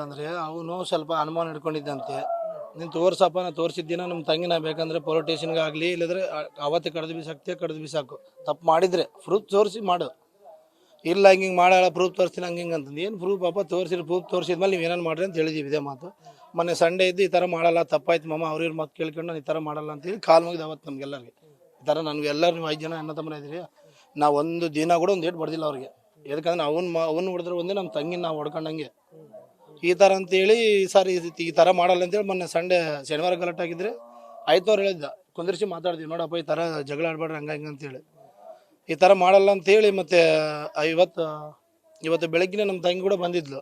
ಅಂದ್ರೆ ಅವನು ಸ್ವಲ್ಪ ಅನುಮಾನ ಇಟ್ಕೊಂಡಿದ್ದಂತೆ. ನೀನು ತೋರ್ಸಪ್ಪ, ನಾ ತೋರಿಸಿದ್ದಿನ ನಮ್ಮ ತಂಗಿನ ಬೇಕಂದ್ರೆ ಪೊಲೀಸ್ ಸ್ಟೇಷನ್ಗೆ ಆಗಲಿ, ಇಲ್ಲದ್ರೆ ಅವತ್ತೇ ಕಡ್ದು ಬಿಸಾಕು. ತಪ್ಪು ಮಾಡಿದರೆ ಪ್ರೂಫ್ ತೋರಿಸಿ ಮಾಡು. ಇಲ್ಲ ಹಿಂಗೆ ಮಾಡಲ್ಲ, ಪ್ರೂಫ್ ತೋರಿಸ್ತೀನಿ ಹಂಗೆ ಅಂತಂದು. ಏನು ಪ್ರೂಫ್ ಅಪ್ಪ? ಪ್ರೂಫ್ ತೋರಿಸಿದ್ಮೇಲೆ ನೀವು ಏನೇನು ಮಾಡ್ರಿ ಅಂತ ಹೇಳಿದ್ದೀವಿ. ಇದೇ ಮಾತು ಮೊನ್ನೆ ಸಂಡೇ ಇದ್ದು ಈ ಥರ ಮಾಡಲ್ಲ, ತಪ್ಪಾಯ್ತು ಮಾಮ, ಅವ್ರ ಮಾತು ಕೇಳ್ಕೊಂಡು ನಾನು ಈ ಥರ ಮಾಡಲ್ಲ ಅಂತೇಳಿ ಕಾಲು ಮುಗಿದು ಅವತ್ತು ನಮಗೆಲ್ಲರಿಗೆ. ಈ ಥರ ನನಗೆ ಎಲ್ಲರೂ ನೀವು 5 ಜನ ಅಣ್ಣ ತಮ್ಮನ ಇದ್ದೀರಿ, ನಾವು ಒಂದು ದಿನ ಕೂಡ ಒಂದು ಏಟು ಬಡ್ದಿಲ್ಲ ಅವ್ರಿಗೆ. ಯಾಕಂದ್ರೆ ಅವನು ಹೊಡೆದ್ರೆ ಒಂದೇ, ನಮ್ಮ ತಂಗಿನ ನಾವು ಹೊಡ್ಕೊಂಡಂಗೆ ಈ ಥರ ಅಂತೇಳಿ. ಸರ್ ಈ ಥರ ಮಾಡಲ್ಲ ಅಂತೇಳಿ ಮೊನ್ನೆ ಶನಿವಾರ ಗಲಾಟೆ ಆಗಿದ್ರೆ ಆಯ್ತು ಹೇಳಿದ್ದ, ಕುಂದಿರಿಸಿ ಮಾತಾಡ್ತೀವಿ, ನೋಡಪ್ಪ ಈ ಥರ ಜಗಳ ಆಡ್ಬೇಡ್ರಿ ಹಂಗೆ ಅಂತೇಳಿ. ಈ ಥರ ಮಾಡಲ್ಲ ಅಂತೇಳಿ ಮತ್ತೆ ಇವತ್ತು ಬೆಳಗ್ಗಿನ ನಮ್ಮ ತಂಗಿ ಕೂಡ ಬಂದಿದ್ಲು.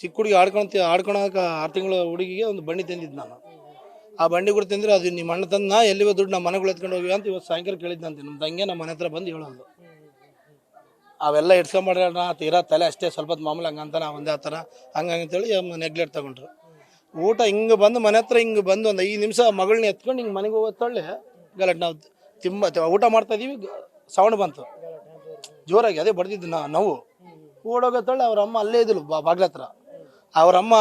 ಚಿಕ್ಕ ಹುಡುಗಿ ಆಡ್ಕೊಳಕ್ಕೆ 6 ತಿಂಗಳ ಹುಡುಗಿಗೆ ಒಂದು ಬಂಡಿ ತಂದಿದ್ದು ನಾನು. ಆ ಬಂಡಿ ಕೂಡ ತಂದ್ರೆ ಅದು ನಿಮ್ಮ ಅಣ್ಣ ತಂದು ಎಲ್ಲಿವೋ ದುಡ್ಡು ನಮ್ಮ ಮನೆಗಳು ಎತ್ಕೊಂಡು ಹೋಗಿ ಅಂತ ಇವತ್ತು ಸಾಯಂಕಾಲ ಕೇಳಿದ್ದಂತೆ. ನಮ್ಮ ತಂಗಿ ನಮ್ಮ ಮನೆ ಹತ್ರ ಬಂದು ಹೇಳೋದು, ಅವೆಲ್ಲ ಇಟ್ಕೊಂಡ್ಬಿಡ್ರಿ ನಾ ತೀರಾ ತಲೆ ಅಷ್ಟೇ ಸ್ವಲ್ಪ ಮಾಮೂಲಿ ಹಂಗಂತ ನಾವು ಒಂದೇ ಆ ಥರ ಹಂಗಂತೇಳಿ ನೆಗ್ಲೆಕ್ಟ್ ತಗೊಂಡ್ರು. ಊಟ ಹಿಂಗೆ ಬಂದು ಮನೆ ಹತ್ರ ಹಿಂಗೆ ಬಂದು ಒಂದು 5 ನಿಮಿಷ ಮಗಳನ್ನ ಎತ್ಕೊಂಡು ಹಿಂಗೆ ಮನೆಗೆ ಹೋಗೋತ್ತೊಳ್ಳೆ ಗಲಾಟೆ. ನಾವು ಊಟ ಮಾಡ್ತಾ ಇದೀವಿ, ಸೌಂಡ್ ಬಂತು ಜೋರಾಗಿ, ಅದೇ ಬಡ್ದಿದ್ದು ನಾವು ಓಡೋಗತ್ತೊಳ್ಳೆ. ಅವ್ರ ಅಮ್ಮ ಅಲ್ಲೇ ಇದ್ಲು ಬಾಗ್ಲ ಹತ್ರ. ಅವರಮ್ಮ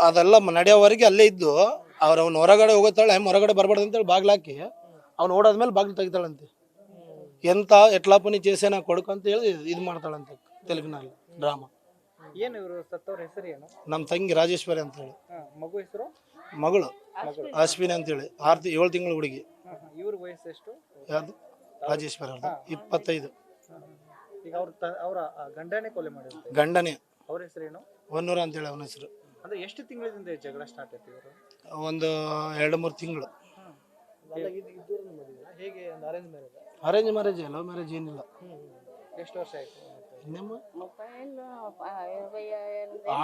ಅದೆಲ್ಲ ನಡೆಯೋವರೆಗೆ ಅಲ್ಲೇ ಇದ್ದು, ಅವ್ನು ಹೊರಗಡೆ ಹೋಗೋತ್ತಾಳೆ, ಹೊರಗಡೆ ಬರಬಾರ್ದು ಅಂತೇಳಿ ಬಾಗ್ಲು ಹಾಕಿ ಅವ್ನು ಓಡೋದ್ಮೇಲೆ ಬಾಗ್ಲು ತೆಗಿತಾಳಂತೆ. ಎಂತ ಎಟ್ಲಾಪನಿ ಚೇಸೇನ ಕೊಡ್ಕು ಅಂತ ಹೇಳಿ ಇದು ಮಾಡ್ತಾಳಂತೆ ತೆಲುಗಿನಲ್ಲಿ ಡ್ರಾಮಾ. ಏನು ಇವರು ಸತ್ತವ್ರ ಹೆಸರು ಏನು? ನಮ್ಮ ತಂಗಿ ರಾಜೇಶ್ವರಿ ಅಂತ ಹೇಳಿ. ಮಗು ಹೆಸರು? ಮಗಳು ಅಶ್ವಿನಿ ಅಂತೇಳಿ 7 ತಿಂಗಳ ಹುಡುಗಿ. ಇವ್ರ ವಯಸ್ಸು ಎಷ್ಟು? ಯಾವ್ದು? ರಾಜೇಶ್ವರಿ ಅವ್ರದ್ದು 25. ಈಗ ಅವ್ರ ಗಂಡನೇ ಕೊಲೆ ಮಾಡಿದ್ರು. ಗಂಡನೇ. ಅವ್ರ ಹೆಸರೇನು? ಹೊನ್ನೂರ ಅಂತೇಳಿ ಅವನ ಹೆಸರು. ಅಂದ್ರೆ ಎಷ್ಟು ತಿಂಗಳಿಂದ ಜಗಳ ಸ್ಟಾರ್ಟ್ ಆಯ್ತು ಇವರು? ಒಂದು 2-3 ತಿಂಗಳು. ಹೇಗೆ arrange marriage? Arrange marriage, love marriage ಏನಿಲ್ಲ. ಎಷ್ಟು ವರ್ಷ ಆಯ್ತು?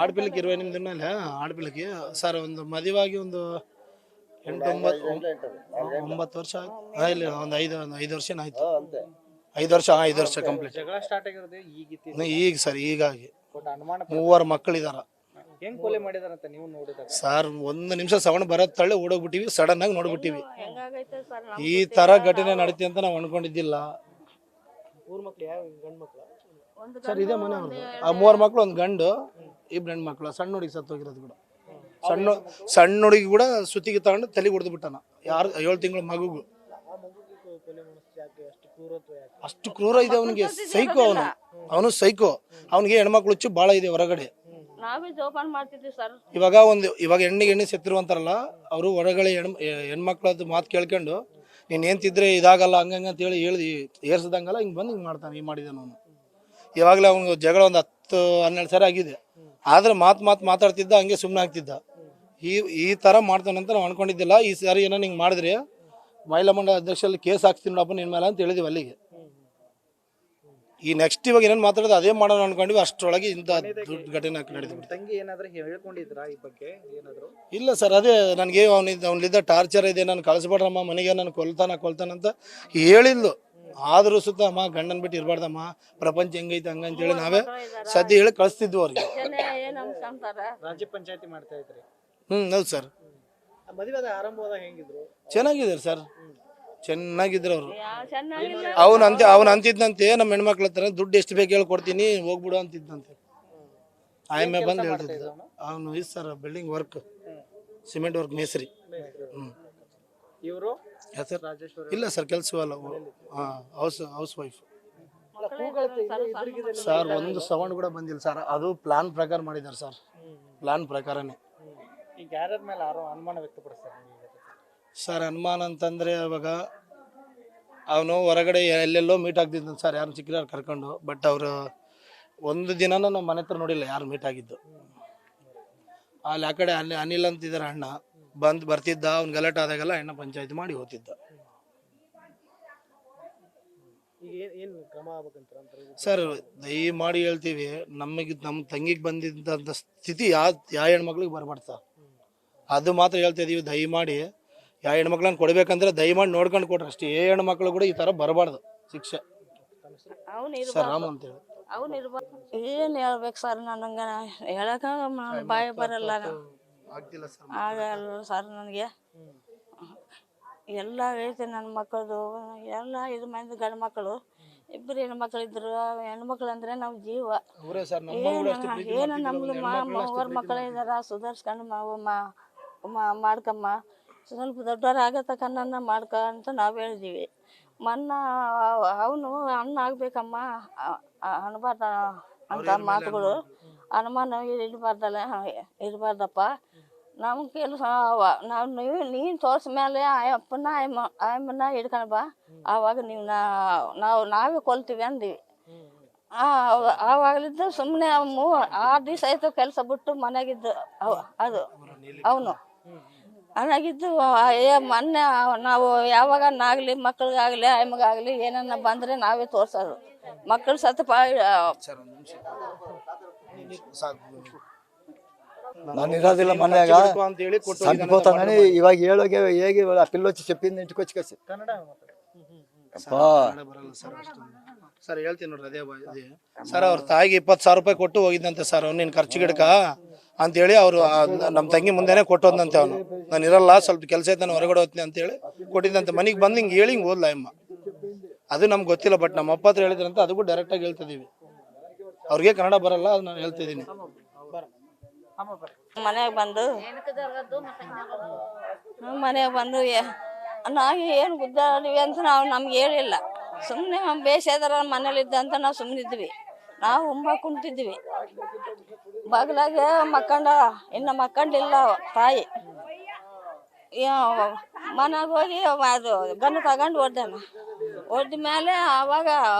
ಆಡ್ಪಿಲಕ್ಕೆ 20 ನಿಮಿಷ ಮೇಲೆ ಆಡ್ಪಿಲಕ್ಕೆ ಸರ್ ಒಂದು ಮದುವಾಗಿ ಒಂದು 8-9 ವರ್ಷ ಆಯ್ತು. ಇಲ್ಲ ಒಂದು 5 ವರ್ಷ ಆಯ್ತು. 5 ವರ್ಷ ಕಂಪ್ಲೀಟ್. ಜಗಳ ಸ್ಟಾರ್ಟ್ ಆಗಿರೋದು ಈಗ ಸರ್, ಹೀಗಾಗಿ 3 ಮಕ್ಕಳಿದಾರ. ಹೆಂಗ್ ಕೊಲೆ ಮಾಡಿದಾರಂತ ನೀವು ನೋಡಿದಾಗ? ಸರ್ 1 ನಿಮಿಷ ಸೌಂಡ್ ಬರೋದ್ ತಳ್ಳಿ ಓಡೋಗ್ಬಿಟ್ಟಿವಿ, ಸಡನ್ ಆಗಿ ನೋಡ್ಬಿಟ್ಟಿವಿ. ಈ ತರ ಘಟನೆ ನಡೀತಿ ಅಂತ ನಾವು ಅನ್ಕೊಂಡಿದ್ದಿಲ್ಲ. 3 ಮಕ್ಳು ಯಾವ ಗಂಡು ಮಕ್ಳು? ಸರ್ ಇದೇ ಮನೆ ಅವ್ರದ್ದು. ಆ 3 ಮಕ್ಳು, ಒಂದು ಗಂಡು, 2 ಹೆಣ್ಣು ಮಕ್ಳು. ಸಣ್ಣ ಹುಡುಗಿ ಸತ್ತೋಗಿರೋದು ಕೂಡ. ಸಣ್ಣ ಹುಡುಗಿ ಕೂಡ ಸುತ್ತಿಗೆ ತಗೊಂಡು ತಲೆಗೆ ಹೊಡೆದು ಬಿಟ್ಟಾನ. 7 ತಿಂಗಳ ಮಗುಗೂ. ಅಷ್ಟು ಕ್ರೂರ ಇದೆ ಅವನಿಗೆ. ಸೈಕೋ ಅವನು ಸೈಕೋ. ಅವನಿಗೆ ಹೆಣ್ಮಕ್ಳು ಹುಚ್ಚು ಭಾಳ ಇದೆ ಹೊರಗಡೆ. ಇವಾಗ ಹೆಣ್ಣು ಸತ್ತಿರುವಂತಾರಲ್ಲ, ಅವರು ಹೊರಗಡೆ ಹೆಣ್ಮಕ್ಳದ್ದು ಮಾತು ಕೇಳ್ಕೊಂಡು ನೀನು ಏನ್ ತಿದ್ರೆ ಇದಾಗಲ್ಲ ಹಂಗಂಗ ಅಂತ ಹೇಳಿ ಏರ್ಸದಂಗಲ್ಲ, ಹಿಂಗೆ ಬಂದು ಹಿಂಗೆ ಮಾಡ್ತಾನೆ. ಹಿಂಗೆ ಮಾಡಿದಾನ ಅವನು. ಇವಾಗಲೇ ಅವ್ನಿಗೆ ಜಗಳ ಒಂದು 10-12 ಸರಿ ಆಗಿದೆ. ಆದ್ರೆ ಮಾತಾಡ್ತಿದ್ದ, ಹಂಗೆ ಸುಮ್ಮನೆ ಆಗ್ತಿದ್ದ. ಈ ಥರ ಮಾಡ್ತಾನಂತ ನಾವು ಅನ್ಕೊಂಡಿದ್ದಿಲ್ಲ. ಈ ಸಾರಿ ಏನೋ ಹಿಂಗೆ ಮಾಡಿದ್ರೆ ಮಹಿಳಾ ಮಂಡಳ ಅಧ್ಯಕ್ಷರಲ್ಲಿ ಕೇಸ್ ಹಾಕ್ತೀನಿ ನೋಡಪ್ಪ ನಿನ್ನ ಮೇಲೆ ಅಂತ ಹೇಳಿದ್ವಿ ಅಲ್ಲಿಗೆ. ಈ ನೆಕ್ಸ್ಟ್ ಇವಾಗ ಏನೇನು ಮಾತಾಡೋದು ಅದೇ ಮಾಡೋಣ ಅನ್ಕೊಂಡಿವಿ. ಅಷ್ಟರೊಳಗೆ ಇಂಥ ದೊಡ್ಡ ಘಟನೆ ನಡೆದು. ತಂಗಿ ಏನಾದ್ರೂ ಹೇಳ್ಕೊಂಡಿದ್ರಾ ಈ ಬಗ್ಗೆ ಏನಾದ್ರು? ಇಲ್ಲ ಸರ್, ಅದೇ ನನಗೆ ಅವನಿದ್ದ ಟಾರ್ಚರ್ ಇದೆ, ನಾನು ಕಳಿಸ್ಬೇಡ್ರಮ್ಮ ಮನೆಗೆ, ನಾನು ಕೊಲ್ತಾನಂತ ಹೇಳಿದ್ಲು. ಆದರೂ ಸುತ್ತ ಅಮ್ಮ ಗಂಡನ್ ಬಿಟ್ಟು ಇರಬಾರ್ದಮ್ಮ, ಪ್ರಪಂಚ ಹೆಂಗೈತೆ ಹಂಗಂತೇಳಿ ನಾವೇ ಸದ್ಯ ಹೇಳಿ ಕಳಿಸ್ತಿದ್ವು ಅವ್ರಿಗೆ. ರಾಜ್ಯ ಪಂಚಾಯತಿ ಮಾಡ್ತಾ ಇದ್ರಿ? ಹೌದು ಸರ್. ಮದುವೆ ಆರಂಭವಾದ ಹೆಂಗಿದ್ರು? ಚೆನ್ನಾಗಿದ್ದಾರೆ ಸರ್, ಚೆನ್ನಾಗಿದ್ರು ಅವರು. ಅವನು ಅಂತಿದ್ದಂತೆ ನಮ್ಮ ಹೆಣ್ಮಕ್ಳ ಹತ್ರ ದುಡ್ಡು ಎಷ್ಟು ಬೇಕು ಹೇಳಿ ಕೊಡ್ತೀನಿ ಹೋಗ್ಬಿಡು ಅಂತಿದ್ದಂತೆ. ಆಯಮ್ಮೆ ಬಂದು ಹೇಳ್ತಿದ್ದ. ಅವನು ಇದು sir building work, cement work ಮೇಸ್ತ್ರಿ. ಇವರು ಸರ್ ಇಲ್ಲ ಸರ್, ಕೆಲಸವಲ್ಲ, ಹೌಸ್ ವೈಫ್ ಸರ್. ಒಂದು ಸೌಂಡ್ ಕೂಡ ಬಂದಿಲ್ಲ ಸರ್. ಅದು ಪ್ಲಾನ್ ಪ್ರಕಾರ ಮಾಡಿದ್ದಾರೆ ಸರ್, ಪ್ಲಾನ್ ಪ್ರಕಾರನೇ. ಈಗ ಯಾರ ಮೇಲೆ ಅನುಮಾನ ವ್ಯಕ್ತಪಡಿಸ್ತಾರೆ ಸರ್? ಅನುಮಾನ ಅಂತಂದರೆ ಇವಾಗ ಅವನು ಹೊರಗಡೆ ಎಲ್ಲೆಲ್ಲೋ ಮೀಟ್ ಆಗ್ತಿದ್ದ ಸರ್, ಯಾರು ಸಿಕ್ಕಿದ್ರು ಕರ್ಕೊಂಡು. ಬಟ್ ಅವರು ಒಂದು ದಿನನೂ ನಮ್ಮ ಮನೆ ಹತ್ರ ನೋಡಿಲ್ಲ ಯಾರು ಮೀಟ್ ಆಗಿದ್ದು. ಅಲ್ಲಿ ಆ ಕಡೆ ಅನಿಲ್ ಅಂತಿದ್ದಾರೆ ಅಣ್ಣ, ಬರ್ತಿದ್ದ. ಅವ್ನು ಗಲಾಟೆ ಆದಾಗೆಲ್ಲ ಅಣ್ಣ ಪಂಚಾಯತಿ ಮಾಡಿ ಹೋಗ್ತಿದ್ದ. ಸರ್ ದಯಮಾಡಿ ಹೇಳ್ತೀವಿ, ನಮ್ಮ ತಂಗಿಗೆ ಬಂದಿದ್ದಂಥ ಸ್ಥಿತಿ ಯಾವ ಹೆಣ್ಮಕ್ಳಿಗೆ ಬರಬಾರ್ದು ಸರ್. ಅದು ಮಾತ್ರ ಹೇಳ್ತಾ ಇದೀವಿ. ದಯಮಾಡಿ ಯಾವ ಹೆಣ್ಮಕ್ಳನ್ನ ಕೊಡ್ಬೇಕಂದ್ರೆ ದಯಮಾಡಿ ನೋಡ್ಕೊಂಡು ಕೊಡ್ರಿ ಅಷ್ಟೇ. ಹೆಣ್ಮಕ್ಳು ಕೂಡ ಈ ಥರ ಬರಬಾರ್ದು ಶಿಕ್ಷೆ. ಸರ್ ರಾಮ್ ಅಂತೇಳಿ. ಏನು ಹೇಳ್ಬೇಕು ಸರ್? ನನಗೆ ಹೇಳಕ ಬಾಯಿ ಬರಲ್ಲ. ಆಗಲ್ಲ ಸರ್, ನನಗೆ ಎಲ್ಲ ಐತೆ. ನನ್ನ ಮಕ್ಕಳದು ಎಲ್ಲ 5 ಮಂದಿ ಗಂಡು ಮಕ್ಕಳು ಇಬ್ಬರು ಹೆಣ್ಮಕ್ಳು ಇದ್ರು. ಹೆಣ್ಮಕ್ಳು ಅಂದ್ರೆ ನಾವು ಜೀವ. ಅವರೇ ಸರ್ ನಮ್ಮ ಏನು ನಮ್ದು ಅವ್ರ ಮಕ್ಕಳೇ ಇದಾರ, ಸುಧಾರಿಸ್ಕೊಂಡು ಮಾಡ್ಕಮ್ಮ, ಸ್ವಲ್ಪ ದೊಡ್ಡವರಾಗತಕ್ಕ ನನ್ನ ಮಾಡ್ಕ ಅಂತ ನಾವು ಹೇಳಿದೀವಿ. ಅವನು ಅಣ್ಣ ಆಗ್ಬೇಕಮ್ಮ ಅನ್ಬಾರ್ದ ಅಂತ ಮಾತುಗಳು ಅನುಮಾನ ಇರಬಾರ್ದಪ್ಪ. ನಮ್ಮ ಕೆಲಸ ನಾವು ನೀನು ತೋರ್ಸ ಮೇಲೆ ಆಯಮ್ಮನ ಹಿಡ್ಕೊಂಡು ಬಾ, ಆವಾಗ ನೀವು ನಾವೇ ಕೊಲ್ತೀವಿ ಅಂದೀವಿ. ಆವಾಗಲಿದ್ದು ಸುಮ್ಮನೆ 6 ದಿವಸ ಆಯ್ತು ಕೆಲಸ ಬಿಟ್ಟು ಮನೆಗಿದ್ದು ಅದು ಅವನು ಹಂಗಾಗಿದ್ದು. ಮೊನ್ನೆ ನಾವು ಯಾವಾಗನಾಗಲಿ ಮಕ್ಳಿಗಾಗಲಿ ಆಯಮ್ಮಗಾಗಲಿ ಏನನ್ನ ಬಂದರೆ ನಾವೇ ತೋರ್ಸೋದು. ಮಕ್ಕಳು ನಾನು ಇರೋದಿಲ್ಲ ಮನ್ಯಾಗ ಸಂಕೋತಾನೆ ಇವಾಗ ಹೇಳೋಗೆ ಹೇಗೆ ಪಿಲ್ಲೊಚ್ಚಿ ಚೆಪ್ಪಿಂದ ಇಂಟಿಕೊಚ್ಚಿಕಸಿ ಕನ್ನಡ ಸರ್ ಹೇಳ್ತೀನಿ ನೋಡ್ರಿ. ಅದೇ ಸರ್ ಅವ್ರ ತಾಯಿಗೆ 20,000 ರೂಪಾಯಿ ಕೊಟ್ಟು ಹೋಗಿದ್ದಂತೆ ಸರ್. ಅವ್ನು ನೀನು ಖರ್ಚು ಗಿಡಕ ಅಂತೇಳಿ ಅವರು ನಮ್ಮ ತಂಗಿ ಮುಂದೆನೇ ಕೊಟ್ಟೋದಂತೆ. ಅವನು ನಾನು ಇರಲ್ಲ, ಸ್ವಲ್ಪ ಕೆಲಸ ಐತೆ, ನಾನು ಹೊರಗಡೆ ಹೋಗ್ತೀನಿ ಅಂತೇಳಿ ಕೊಟ್ಟಿದ್ದಂತೆ. ಮನೆಗೆ ಬಂದು ಹಿಂಗೆ ಹೇಳಿ ಹಿಂಗೆ ಓದ್ಲ ಅಮ್ಮ. ಅದು ನಮ್ಗೆ ಗೊತ್ತಿಲ್ಲ, ಬಟ್ ನಮ್ಮ ಅಪ್ಪ ಹತ್ರ ಹೇಳಿದ್ರಂತ ಅದಕ್ಕೂ ಡೈರೆಕ್ಟಾಗಿ ಹೇಳ್ತಿದ್ದೀವಿ. ಅವ್ರಿಗೆ ಕನ್ನಡ ಬರಲ್ಲ, ಅದು ನಾನು ಹೇಳ್ತಿದ್ದೀನಿ. ಮನೆಗೆ ಬಂದು ನಾವು ಏನು ಗುದ್ದಾಡಿವಿ ಅಂತ ನಮ್ಗೆ ಹೇಳಿಲ್ಲ. ಸುಮ್ಮನೆ ಬೇಸದರ ಮನೇಲಿದ್ದ ಅಂತ ನಾವು ಸುಮ್ಮನಿದ್ವಿ. ನಾವು ಕುಂತಿದ್ವಿ ಬಾಗಿಲಾಗ ಇನ್ನು ಮಕ್ಕಂಡಿಲ್ಲ ತಾಯಿ. ಮನೆಗೆ ಹೋಗಿ ಅದು ಗಂಡು ತಗೊಂಡು ಒಡ್ದ ಮೇಲೆ ಆವಾಗ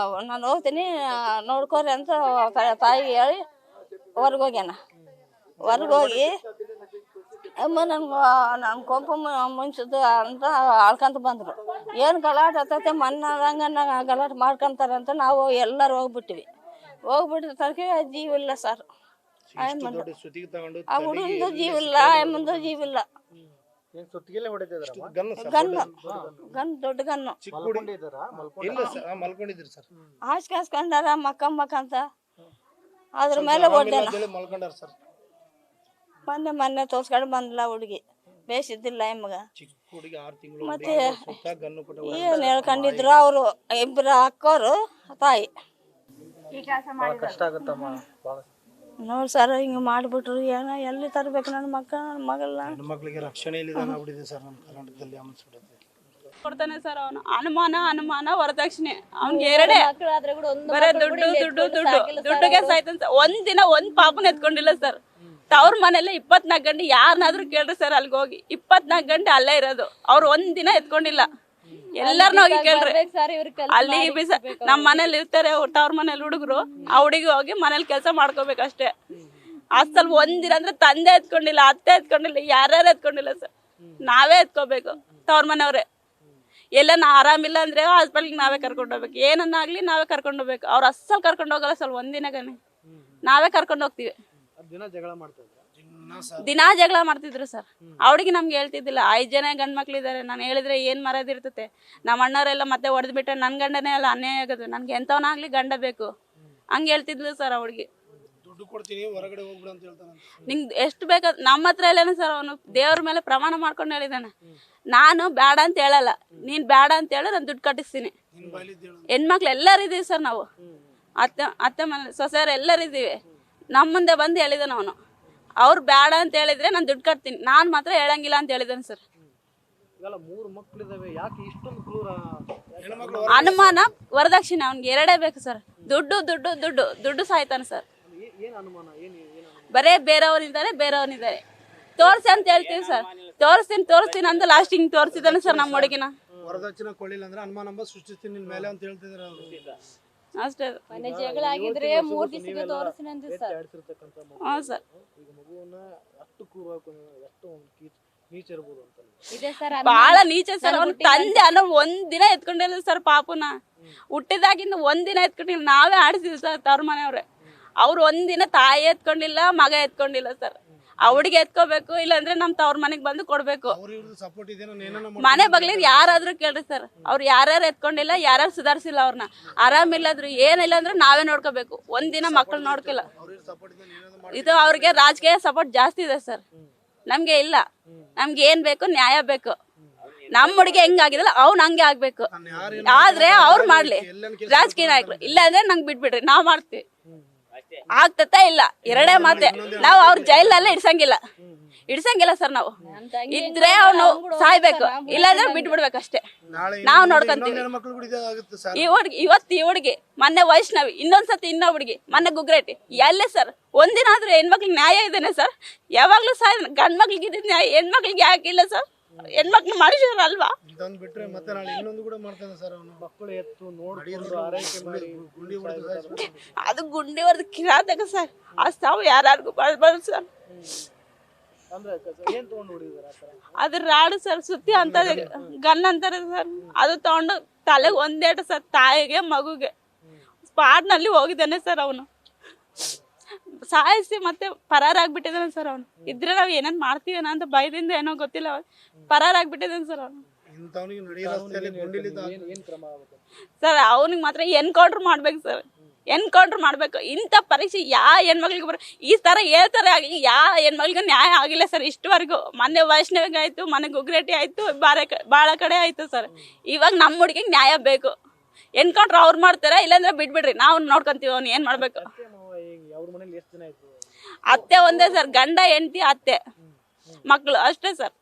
ನಾನು ಹೋಗ್ತೀನಿ ನೋಡ್ಕೋರಿ ಅಂತ ತಾಯಿಗೆ ಹೇಳಿ ಹೊರ್ಗೋಗ್ಯಾನ. ಹೊರ್ಗೋಗಿ ಅಮ್ಮ ನನ್ನ ಕೊಂಪ ಮುಂಚಿದ್ದು ಅಂತ ಆಳ್ಕೊಂತ ಬಂದರು. ಏನು ಗಲಾಟೆ ಆಗ್ತೈತೆ ಮಣ್ಣಂಗನ್ನ ಗಲಾಟೆ ಮಾಡ್ಕೊಂತಾರಂತ ನಾವು ಎಲ್ಲರೂ ಹೋಗ್ಬಿಟ್ಟಿದ ತರಕೆ ಜೀವ ಇಲ್ಲ ಸರ್. ಆ ಹುಡುಗಂದು ಜೀವ ಇಲ್ಲ, ಅಮ್ಮಂದು ಜೀವ ಇಲ್ಲ. ಗನ್ ದೊಡ್ಡ ಗನ್ನು ಹಾಸ್ಕೊಂಡಾರ ಮಕ್ಕಂತ ಅದ್ರ ಮೇಲೆ ಮೊನ್ನೆ ತೋರ್ಸ್ಕೊಂಡು ಬಂದ್ಲ ಹುಡುಗಿ. ಬೇಸಿದ್ದಿಲ್ಲ ಎಮ್ಮಗ. ಮತ್ತೆ ಏನ್ ಹೇಳ್ಕೊಂಡಿದ್ರು ಅವರು ಇಬ್ಬರು ಅಕ್ಕೋರು ತಾಯಿ. ನೋಡ್ ಸರ್ ಹಿಂಗ ಮಾಡ್ಬಿಟ್ರು. ಏನೋ ಎಲ್ಲಿ ತರ್ಬೇಕು ನನ್ನ ಮಗಳನ್ನ? ಮಕ್ಕಳಿಗೆ ರಕ್ಷಣೆ ಇಲ್ಲಿದೆ ಸರ್ ನಮ್ಮ ಕರ್ನಾಟಕದಲ್ಲಿ. ಕೊಡ್ತಾನೆ ಸರ್ ಅವನು. ಅನುಮಾನ ವರದಕ್ಷಿಣೆ ಅವ್ನಿಗೆ ಎರಡೇ. ಬರೇ ದುಡ್ಡುಗೆ ಸಾಯ್ತಾನೆ. ಒಂದಿನ ಒಂದ್ ಪಾಪನ ಎತ್ಕೊಂಡಿಲ್ಲ ಸರ್. ಅವ್ರ ಮನೇಲಿ 24 ಗಂಟೆ ಯಾರನ್ನಾದ್ರೂ ಕೇಳ್ರಿ ಸರ್, ಅಲ್ಲಿಗೆ ಹೋಗಿ 24 ಗಂಟೆ ಅಲ್ಲೇ ಇರೋದು. ಅವ್ರು ಒಂದಿನ ಎತ್ಕೊಂಡಿಲ್ಲ. ಎಲ್ಲಾರನ್ನ ಹೋಗಿ ಕೇಳ್ರಿ. ಅಲ್ಲಿ ನಮ್ಮ ಮನೇಲಿ ಇರ್ತಾರೆ ಅವ್ರ ಮನೇಲಿ ಹುಡುಗರು. ಆ ಹುಡುಗಿ ಹೋಗಿ ಮನೇಲಿ ಕೆಲಸ ಮಾಡ್ಕೋಬೇಕಷ್ಟೇ. ಅಸಲ್ ಒಂದಿನ ಅಂದ್ರೆ ತಂದೆ ಎತ್ಕೊಂಡಿಲ್ಲ, ಅತ್ತೆ ಎತ್ಕೊಂಡಿಲ್ಲ, ಯಾರ್ಯಾರು ಎತ್ಕೊಂಡಿಲ್ಲ ಸರ್. ನಾವೇ ಎತ್ಕೋಬೇಕು. ತವ್ರ ಮನೆಯವ್ರೆ ಎಲ್ಲ ಆರಾಮಿಲ್ಲ ಅಂದ್ರೆ ಹಾಸ್ಪಿಟ್ಲಿಗೆ ನಾವೇ ಕರ್ಕೊಂಡು ಹೋಗ್ಬೇಕು. ಏನನ್ನಾಗ್ಲಿ ನಾವೇ ಕರ್ಕೊಂಡು ಹೋಗ್ಬೇಕು. ಅವ್ರು ಅಸಲ್ ಕರ್ಕೊಂಡು ಹೋಗಲ್ಲ ಸರ್. ಒಂದಿನಗನೆ ನಾವೇ ಕರ್ಕೊಂಡು ಹೋಗ್ತೀವಿ. ದಿನಾ ಜಗಳ ಮಾಡ್ತಿದ್ರು ಸರ್. ಅವಳಿಗೆ ನಮ್ಗೆ ಹೇಳ್ತಿದ್ದಿಲ್ಲ. 5 ಜನ ಗಂಡ್ ಮಕ್ಳಿದಾರೆ, ನಾನು ಹೇಳಿದ್ರೆ ಏನ್ ಮರದಿರ್ತತೆ. ನಮ್ಮ ಅಣ್ಣವರೆಲ್ಲ ಮತ್ತೆ ಹೊಡೆದ್ ಬಿಟ್ರೆ ನನ್ ಗಂಡನೇ ಎಲ್ಲ ಅನ್ಯಾಯ ಆಗೋದು. ನನ್ಗೆ ಎಂತವನಾಗ್ಲಿ ಗಂಡ ಬೇಕು ಹಂಗ ಹೇಳ್ತಿದ್ಲು ಸರ್. ಅವಳಿಗೆ ನಿಂಗೆ ಎಷ್ಟು ಬೇಕಾ ನಮ್ಮ ಹತ್ರ ಇಲ್ಲೇನ ಸರ್. ಅವನು ದೇವ್ರ ಮೇಲೆ ಪ್ರಮಾಣ ಮಾಡ್ಕೊಂಡು ಹೇಳಿದಾನೆ, ನಾನು ಬೇಡ ಅಂತ ಹೇಳಲ್ಲ, ನೀನ್ ಬೇಡ ಅಂತ ಹೇಳ ನಾನು ದುಡ್ಡು ಕಟ್ಟಿಸ್ತೀನಿ. ಹೆಣ್ಮಕ್ಳು ಎಲ್ಲರೂ ಇದೀವಿ ಸರ್. ನಾವು ಅತ್ತೆ ಮನೆ ಸೊಸೆಯರು ಎಲ್ಲರೂ ಇದೀವಿ. ನಮ್ಮ ಮುಂದೆ ಬಂದು ಹೇಳಿದಾನ ಅವನು. ಅವ್ರು ಬೇಡ ಅಂತ ಹೇಳಿದ್ರೆ ನಾನು ದುಡ್ಡು ಕಟ್ತೀನಿ, ನಾನ್ ಮಾತ್ರ ಹೇಳಂಗಿಲ್ಲ ಅಂತ ಹೇಳಿದಾನೆ ಸರ್. ಅನುಮಾನ ವರದಕ್ಷಿಣೆ ಅವ್ನಿಗೆ ಎರಡೇ ಬೇಕು ಸರ್. ದುಡ್ಡು ಸಾಯ್ತಾನೆ ಸರ್. ಬರೇ ಬೇರೆಯವರಿದ್ದಾರೆ ತೋರ್ಸಿ ಅಂತ ಹೇಳ್ತೀವಿ ಸರ್. ತೋರಿಸ್ತೀನಿ ಅಂತ ಲಾಸ್ಟಿಂಗ್ ತೋರಿಸಿದಾನೆ ಸರ್ ನಮ್ಮ ಹುಡುಗಿನ. ವರದಕ್ಷಿಣೆ ಕೊಡ್ಲಿಲ್ಲ ಅಂದ್ರೆ ಅನುಮಾನ ಸೃಷ್ಟಿಸ್ತೀನಿ ನಿನ್ ಮೇಲೆ ಅಂತ ಹೇಳ್ತಿದ್ರು ಅಷ್ಟೇ. ಮನೆ ಜಗಳ ಆಗಿದ್ರೆ 3 ದಿವಸಕ್ಕೆ ತೋರಿಸ್ತೀನಿ ಅಂತ ಸರ್. ಹಾ ಸರ್. ಬಹಳ ನೀಚ ಸರ್. ಅವ್ನ ತಂದೆ ಅನ್ನೋ ಒಂದಿನ ಎತ್ಕೊಂಡಿಲ್ಲ ಸರ್. ಪಾಪುನ ಹುಟ್ಟಿದಾಗಿಂದ ಒಂದಿನ ಎತ್ಕೊಂಡಿಲ್ಲ. ನಾವೇ ಆಡಿಸಿದ್ವಿ ಸರ್ ತವ್ರ ಮನೆಯವ್ರೆ. ಅವ್ರು ಒಂದಿನ ತಾಯಿ ಎತ್ಕೊಂಡಿಲ್ಲ, ಮಗ ಎತ್ಕೊಂಡಿಲ್ಲ ಸರ್. ಅವಳಿಗೆ ಎತ್ಕೋಬೇಕು, ಇಲ್ಲಾಂದ್ರೆ ನಮ್ ತವ್ರ ಮನೆಗ್ ಬಂದು ಕೊಡ್ಬೇಕು. ಮನೆ ಬಗ್ಲಿದ್ ಯಾರಾದ್ರೂ ಕೇಳ್ರಿ ಸರ್. ಅವ್ರು ಯಾರ್ಯಾರು ಎತ್ಕೊಂಡಿಲ್ಲ, ಯಾರ್ಯಾರು ಸುಧಾರಿಸಿಲ್ಲ ಅವ್ರನ್ನ. ಆರಾಮಿಲ್ಲದ್ರು ಏನಿಲ್ಲ ಅಂದ್ರೆ ನಾವೇ ನೋಡ್ಕೋಬೇಕು. ಒಂದಿನ ಮಕ್ಳು ನೋಡ್ಕಿಲ್ಲ. ಇದು ಅವ್ರಿಗೆ ರಾಜಕೀಯ ಸಪೋರ್ಟ್ ಜಾಸ್ತಿ ಇದೆ ಸರ್. ನಮ್ಗೆ ಇಲ್ಲ. ನಮ್ಗೆ ಏನ್ ಬೇಕು, ನ್ಯಾಯ ಬೇಕು. ನಮ್ಮ ಹುಡುಗಿ ಹೆಂಗಾಗಿದಲ್ಲ ಅವ್ನು ಹಂಗೆ ಆಗ್ಬೇಕು. ಆದ್ರೆ ಅವ್ರು ಮಾಡ್ಲಿ ರಾಜಕೀಯ ನಾಯಕರು, ಇಲ್ಲ ಅಂದ್ರೆ ನಂಗೆ ಬಿಟ್ಬಿಡ್ರಿ, ನಾವ್ ಮಾಡ್ತೀವಿ. ಆಗ್ತತಾ ಇಲ್ಲ, ಎರಡೇ ಮಾತೆ. ನಾವು ಅವ್ರ ಜೈಲಲ್ಲೇ ಇಡ್ಸಂಗಿಲ್ಲ ಸರ್. ನಾವು ಇದ್ರೆ ಅವನು ಸಾಯ್ಬೇಕು, ಇಲ್ಲಾಂದ್ರೆ ಬಿಟ್ಬಿಡ್ಬೇಕಷ್ಟೇ. ನಾವು ನೋಡ್ಕೊಂತೀವಿ. ಈ ಹುಡುಗಿ ಮೊನ್ನೆ ವೈಷ್ಣವಿ, ಇನ್ನೊಂದ್ಸತಿ ಇನ್ನೊಬ್ಬ ಹುಡುಗಿ ಮೊನ್ನೆ ಗುಗ್ರೇಟಿ. ಎಲ್ಲೇ ಸರ್ ಒಂದಿನ ಆದ್ರೂ ಹೆಣ್ಮಕ್ಳಿಗೆ ನ್ಯಾಯ ಇದೇನೆ ಸರ್? ಯಾವಾಗ್ಲೂ ಸಾಯ್ ಗಂಡ್ ಮಕ್ಳಿಗೆ ಇದ್ದ ನ್ಯಾಯ ಹೆಣ್ಮಕ್ಳಿಗೆ ಯಾಕಿಲ್ಲ ಸರ್? ಹೆಣ್ಮಕ್ಳು ಮನುಷ್ಯರಲ್ವಾ? ಅದು ಗುಂಡಿ ಹೊಡೆದು ಕಿರಾತಕ ಸರ್. ಆ ಸಾವು ಯಾರಿಗೂ ಬರ್ಬಾರ್ದು ಸರ್. ಅದು ರಾಡು ಸರ್, ಸುತ್ತಿ ಅಂತ ಗನ್ ಅಂತಾರೆ ಸರ್. ಅದು ತಗೊಂಡು ತಲೆಗೆ ಒಂದೇಟ ಸರ್, ತಾಯಿಗೆ ಮಗುಗೆ ಸ್ಪಾಟ್ ನಲ್ಲಿ ಹೋಗಿದ್ದಾನೆ ಸರ್. ಅವನು ಸಾಯಿಸಿ ಮತ್ತೆ ಪರಾರಾಗ್ಬಿಟ್ಟಿದ್ದಾನೆ ಸರ್. ಅವನು ಇದ್ರೆ ನಾವ್ ಏನೇನ್ ಮಾಡ್ತೀವೇನ ಅಂತ ಭಯದಿಂದ ಏನೋ ಗೊತ್ತಿಲ್ಲ, ಪರಾರಾಗ್ಬಿಟ್ಟಿದ್ದಾನೆ ಸರ್ ಅವನು. ಸರ್ ಅವನಿಗೆ ಮಾತ್ರ ಎನ್ಕೌಂಟರ್ ಮಾಡ್ಬೇಕು ಸರ್, ಎನ್ಕೌಂಟರ್ ಮಾಡ್ಬೇಕು. ಇಂಥ ಪರೀಕ್ಷೆ ಯಾವ ಹೆಣ್ಮಕ್ಳಿಗೆ ಈ ತರ ಹೇಳ್ತಾರೆ ಆಗಲಿ, ಯಾವ ಹೆಣ್ಮಕ್ಳಿಗೆ ನ್ಯಾಯ ಆಗಿಲ್ಲ ಸರ್ ಇಷ್ಟವರೆಗೂ. ಮೊನ್ನೆ ವೈಷ್ಣವಿಗೆ ಆಯ್ತು, ಮೊನ್ನೆ ಗುಗ್ರೇಟಿ ಆಯ್ತು, ಬಾಳ ಕಡೆ ಆಯ್ತು ಸರ್. ಇವಾಗ ನಮ್ಮ ಹುಡುಗಿಗೆ ನ್ಯಾಯ ಬೇಕು. ಎನ್ಕೌಂಟರ್ ಅವ್ರು ಮಾಡ್ತಾರ, ಇಲ್ಲಾಂದ್ರೆ ಬಿಟ್ಬಿಡ್ರಿ, ನಾವು ನೋಡ್ಕೊಂತೀವಿ ಅವ್ನು ಏನ್ ಮಾಡ್ಬೇಕು. ಅತ್ತೆ ಒಂದೇ ಸರ್, ಗಂಡ ಹೆಂಡತಿ ಅತ್ತೆ ಮಕ್ಳು ಅಷ್ಟೇ ಸರ್.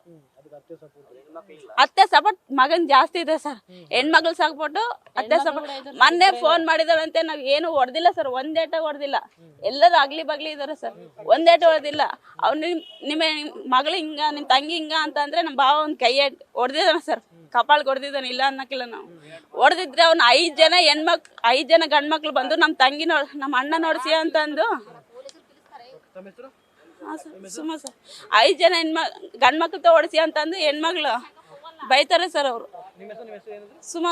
ಅತ್ತೆ ಸಪೋರ್ಟ್ ಮಗನ್ ಜಾಸ್ತಿ ಇದೆ ಸರ್. ಹೆಣ್ಮಕ್ಳು ಸಾಕ್ಬಿಟ್ಟು ಅತ್ತೆ ಸಪೋರ್ಟ್. ಮೊನ್ನೆ ಫೋನ್ ಮಾಡಿದಾರಂತೆ, ನಾವ್ ಏನು ಹೊಡೆದಿಲ್ಲ ಸರ್, ಒಂದೇಟ ಹೊಡೆದಿಲ್ಲ. ಎಲ್ಲರೂ ಅಗ್ಲಿ ಬಗ್ಲಿ ಇದಾರೆ ಸರ್, ಒಂದೇಟ ಹೊಡೆದಿಲ್ಲ. ಅವ್ನು ನಿಮ್ಮ ಮಗಳು ಹಿಂಗ, ನಿಮ್ ತಂಗಿ ಹಿಂಗ ಅಂತ ಅಂದ್ರೆ ನಮ್ಮ ಭಾವ ಒಂದ್ ಕೈ ಹೊಡೆದಿದ್ದಾನೆ ಸರ್, ಕಪಾಳ್ ಹೊಡೆದಿದ್ದಾನೆ, ಇಲ್ಲ ಅನ್ನಕ್ಕಿಲ್ಲ ನಾವು. ಹೊಡೆದಿದ್ರೆ ಅವ್ನು 5 ಜನ ಗಂಡ್ಮಕ್ಳು ಬಂದು ನಮ್ಮ ತಂಗಿ ನಮ್ಮ ಅಣ್ಣ ನೋಡ್ಸಿ ಅಂತಂದು ಸುಮ್ಮ ಸರ್ 5 ಜನ ಗಂಡ್ಮಕ್ಳು ಓಡಿಸಿ ಅಂತಂದು ಹೆಣ್ಮಕ್ಳು ಬೈತಾರೆ ಸರ್ ಅವರು. ಸುಮ್ಮ